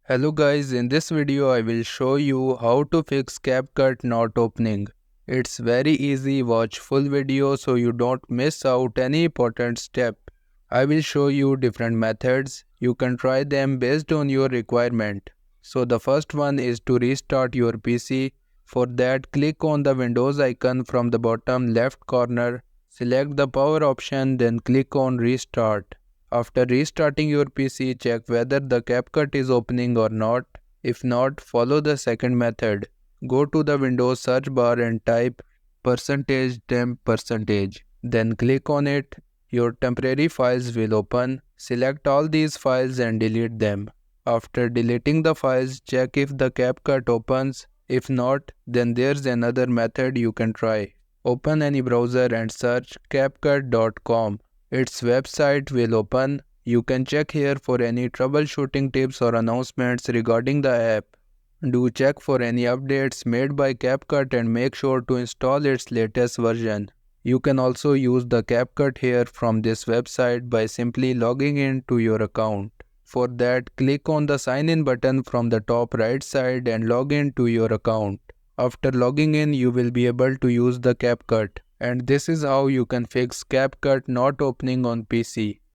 Hello guys, in this video I will show you how to fix Capcut not opening. It's very easy, watch full video so you don't miss out any important step. I will show you different methods, you can try them based on your requirement. So the first one is to restart your PC. For that, click on the Windows icon from the bottom left corner, select the power option, then click on restart. After restarting your PC, check whether the CapCut is opening or not. If not, follow the second method. Go to the Windows search bar and type %temp%. Then click on it. Your temporary files will open. Select all these files and delete them. After deleting the files, check if the CapCut opens. If not, then there's another method you can try. Open any browser and search capcut.com. Its website will open. You can check here for any troubleshooting tips or announcements regarding the app. Do check for any updates made by Capcut and make sure to install its latest version. You can also use the Capcut here from this website by simply logging in to your account. For that, click on the sign in button from the top right side and log in to your account. After logging in, you will be able to use the CapCut. And this is how you can fix CapCut not opening on PC.